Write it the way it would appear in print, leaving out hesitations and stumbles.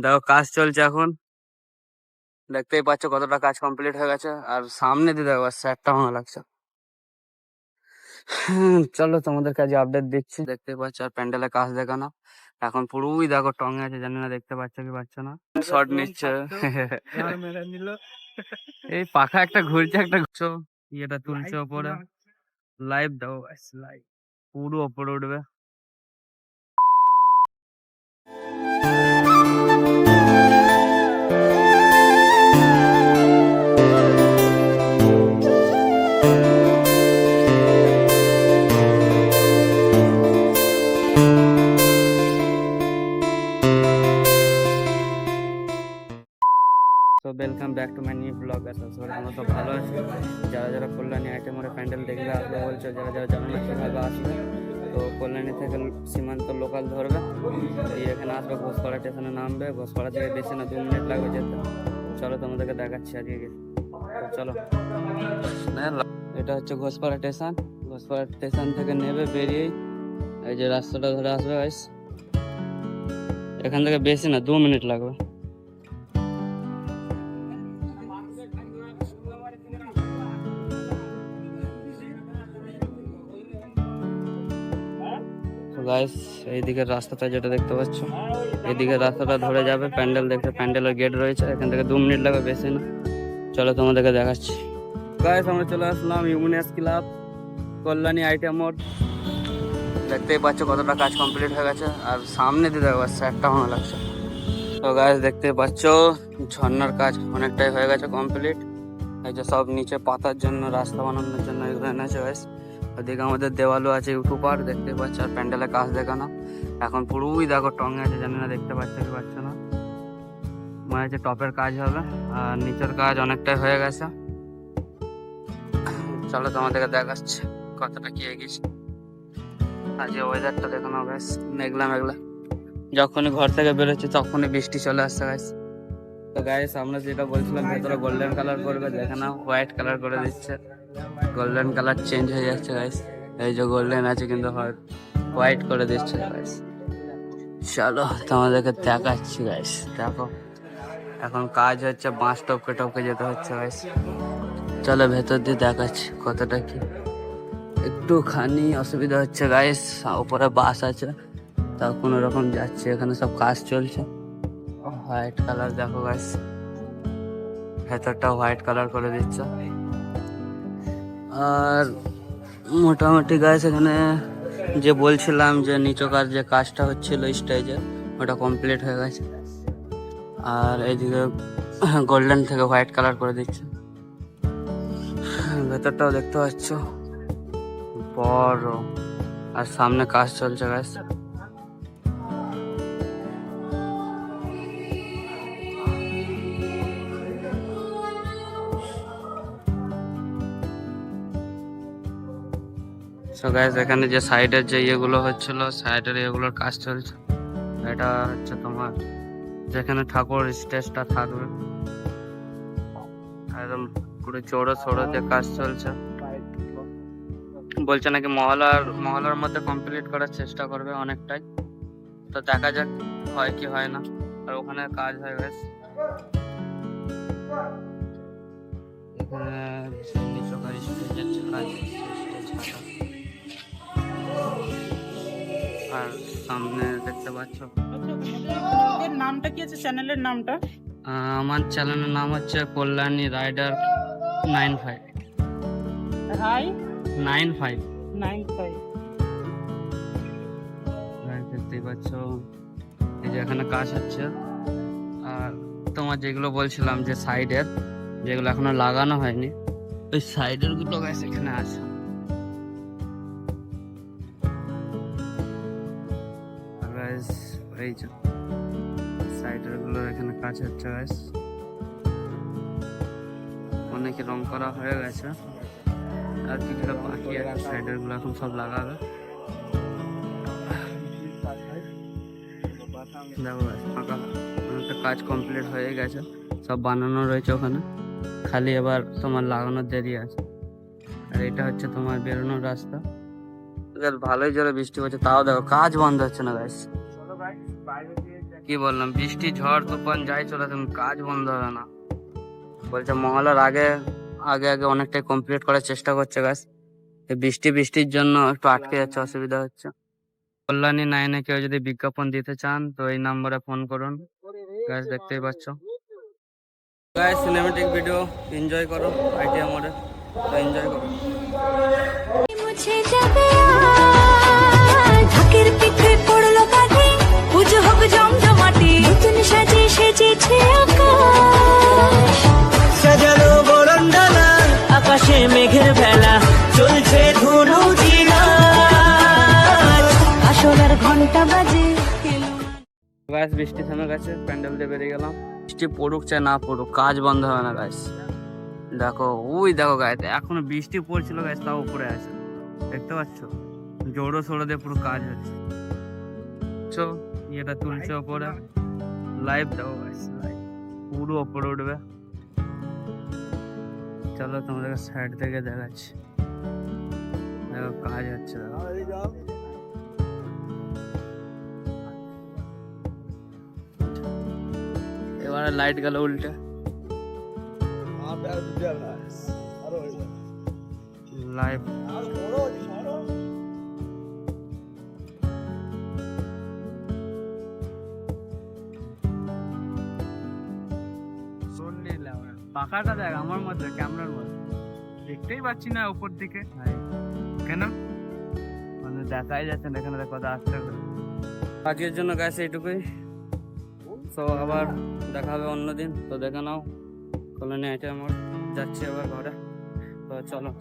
দেখো কাজ চলছে এখন, দেখতেই পাচ্ছ কতটা কাজ কমপ্লিট হয়ে গেছে। আর সামনে দিয়ে দেখো স্যারটা ভালো লাগছে। চলো তোমাদের কাছে আপডেট দিচ্ছি। দেখতেই পাচ্ছ আর প্যান্ডেলের কাজ দেখানো এখন পুরোই দেখো টঙে আছে, জানি না দেখতে পাচ্ছ কি পাচ্ছ না। শর্ট নিচ্ছে এই পাখা একটা ঘুরছে, একটা ঘুরছো ইয়েটা তুলছে ওপরে, লাইভ দাও লাইভ পুরো ওপরে উঠবে। তো welcome back to my new blog. আর আমরা তো ভালো আছি। যারা যারা কল্যাণী আইটেমের প্যান্ডেল দেখবে আসবে বলছো, যারা যারা জানো না কীভাবে আসবে, তো কল্যাণী থেকে সীমান্ত লোকাল ধরবে, দিয়ে এখানে আসবে, ঘোষপাড়া স্টেশনে নামবে। ঘোষপাড়া থেকে বেশি না 2 মিনিট লাগবে যেতে। চলো তোমাদেরকে দেখাচ্ছি আজকে গিয়ে। চলো, এটা হচ্ছে ঘোষপাড়া স্টেশন। ঘোষপাড়া স্টেশন থেকে নেবে, বেরিয়েই এই যে রাস্তাটা ধরে আসবে গাইস। এখান থেকে বেশি না 2 মিনিট লাগবে। গাইস এইদিকের রাস্তাটা যেটা দেখতে পাচ্ছ, এইদিকের রাস্তাটা ধরে যাবে প্যান্ডেল দেখতে। প্যান্ডেলের গেট রয়েছে, এখান থেকে 2 মিনিট লাগবে, বেশি না। চলো তোমাদেরকে দেখাচ্ছি। গাইস আমরা চলে আসলাম ইউনিয়ন ক্লাব কল্যাণী আইটেম মোড। দেখতেই পাচ্ছ কতটা কাজ কমপ্লিট হয়ে গেছে। আর সামনে দিয়ে দেখো স্যারটা ভালো লাগছে। তো গাইস দেখতেই পাচ্ছ ঝর্ণার কাজ অনেকটাই হয়ে গেছে কমপ্লিট। এই যে সব নিচে পাতার জন্য, রাস্তা বানানোর জন্য এগুলো এনেছে গাইস। ওদিকে আমাদের দেওয়ালও আছে ইউটিউবার, দেখতে পাচ্ছ। আর প্যান্ডেলের কাজ দেখানো এখন পুরোই দেখো টঙে আছে, জানি না দেখতে পাচ্ছ কি পাচ্ছ না। মনে হচ্ছে টপের কাজ হবে, আর নিচের কাজ অনেকটাই হয়ে গেছে। চলো তোমাদেরকে দেখাচ্ছি কতটা কি এগিয়েছে। আজকে ওয়েদারটা দেখো না বেশ মেঘলা মেঘলা। যখনই ঘর থেকে বেরোচ্ছি তখনই বৃষ্টি চলে আসছে গাইস। তো গাইস আমরা যেটা বলছিলাম ভেতরে গোল্ডেন কালার করবে, দেখে না হোয়াইট কালার করে দিচ্ছে। গোল্ডেন কালার চেঞ্জ হয়ে যাচ্ছে গাইস। এই যে গোল্ডেন আছে কিন্তু হোয়াইট করে দিচ্ছে গাইস। চলো তোমাদেরকে দেখাচ্ছি গাইস। দেখো এখন কাজ হচ্ছে, বাঁশ টপকে টপকে যেতে হচ্ছে গাইস। চলো ভেতর দিয়ে দেখাচ্ছি কতটা কি। একটুখানি অসুবিধা হচ্ছে গাইস, উপরে বাস আছে তাও কোনো রকম যাচ্ছে। এখানে সব কাজ চলছে। হোয়াইট কালার দেখো গাইস, ভেতরটা হোয়াইট কালার করে দিচ্ছে। আর মোটামুটি গাইস এখানে যে বলছিলাম যে নিচকার যে কাজটা হচ্ছিল স্টেজে, ওটা কমপ্লিট হয়ে গেছে। আর এইদিকে গোল্ডেন থেকে হোয়াইট কালার করে দিচ্ছে। ভেতরটাও দেখতে পাচ্ছ বড়, আর সামনে কাজ চলছে গাইস। সো গাইস এখানে যে সাইডের যে ইয়েগুলো হচ্ছিল, সাইডের এগুলোর কাজ চলছে। এটা হচ্ছে তোমার যেখানে ঠাকুর স্টেজটা থাকবে, একদম পুরো চৌড়ো চৌড়ো দিয়ে কাজ চলছে। বলছে নাকি মহলার মধ্যে কমপ্লিট করার চেষ্টা করবে অনেকটাই। তো দেখা যাক হয় কি হয় না। আর ওখানে কাজ হয় বেশ। এখানে নিচকার স্টেজের যে কাজ, স্টেজ আর সামনে দেখতে পাচ্ছ। নামটা কি আছে চ্যানেলের নামটা? আমার চ্যানেলের নাম হচ্ছে কল্যাণী রাইডার 95 হাই 95 95। দেখতেই পাচ্ছ এই যে এখানে কাজ হচ্ছে। আর তোমার যেগুলো বলছিলাম যে সাইডের যেগুলো এখনো লাগানো হয়নি, ওই সাইডের গুলো গাছ এখানে আছে। এই যে সাইডের গুলো এখানে কাজ হচ্ছে গাছ। অনেকে রং করা হয়ে গেছে, আর কিছুটা বাকি আছে। সাইডের গুলো এখন সব লাগাবে। দেখো ফাঁকা, অনেকটা কাজ কমপ্লিট হয়ে গেছে, সব বানানো রয়েছে ওখানে, খালি এবার তোমার লাগানোর দেরি আছে। আর এটা হচ্ছে তোমার বেরোনোর রাস্তা। ভালোই জোরে বৃষ্টি হচ্ছে, তাও দেখো কাজ বন্ধ হচ্ছে না গাইস। কি বললাম, বৃষ্টি ঝড় তুফান যাই চলে তুমি কাজ বন্ধ হবে না। বলছে মহলার আগে আগে আগে অনেকটাই কমপ্লিট করার চেষ্টা করছে গাছ। বৃষ্টির জন্য একটু আটকে যাচ্ছে, অসুবিধা হচ্ছে। কল্যাণী 9-এ কেউ যদি বিজ্ঞাপন দিতে চান তো এই নম্বরে ফোন করুন। গাছ দেখতেই পাচ্ছ। গাইস সিনেমেটিক ভিডিও এনজয় করো আইটিএম মোডে, তো এনজয় করো। মুছে যাবে ঢাকের পিঠে পড়লো কাঁধে পুজো হোক জমজমাটি নতুন সাজে সেজেছে আকাশ সাজানো বরণডালা আকাশে মেঘের ভেলা চলছে ধুনু জিনাচ আসলার ঘন্টা বাজে গাইস বৃষ্টি থেমে গেছে, প্যান্ডেল দিয়ে বেরিয়ে গেলাম। বৃষ্টি পড়ুক চাই না পড়ুক কাজ বন্ধ হবে না গাইস। দেখো ওই দেখো গাইস, এখনো বৃষ্টি পড়ছিল গাইস, তাও উপরে আছে দেখতে পাচ্ছ। জোড়ো সোড়ো দিয়ে পুরো কাজ হচ্ছে। চো এটা তুলছে ওপরে, লাইভ দেখো গাইস, লাইভ পুরো ওপরে উঠবে। চলো তোমাদেরকে সাইড থেকে দেখাচ্ছি। দেখো কাজ হচ্ছে দেখো। এবারে লাইট গেল উল্টে, লাইভ পাখাটা দেখ আমার মধ্যে ক্যামেরার মধ্যে দেখতেই পাচ্ছি না উপর দিকে কেন, মানে দেখাই যাচ্ছে না এখানে কথা আসতে হবে। আজকের জন্য গাছ এইটুকুই। তো আবার দেখা হবে অন্যদিন। তো দেখে নাও কলোনি আইটেম মোড় যাচ্ছি আবার ঘরে, তো চলো।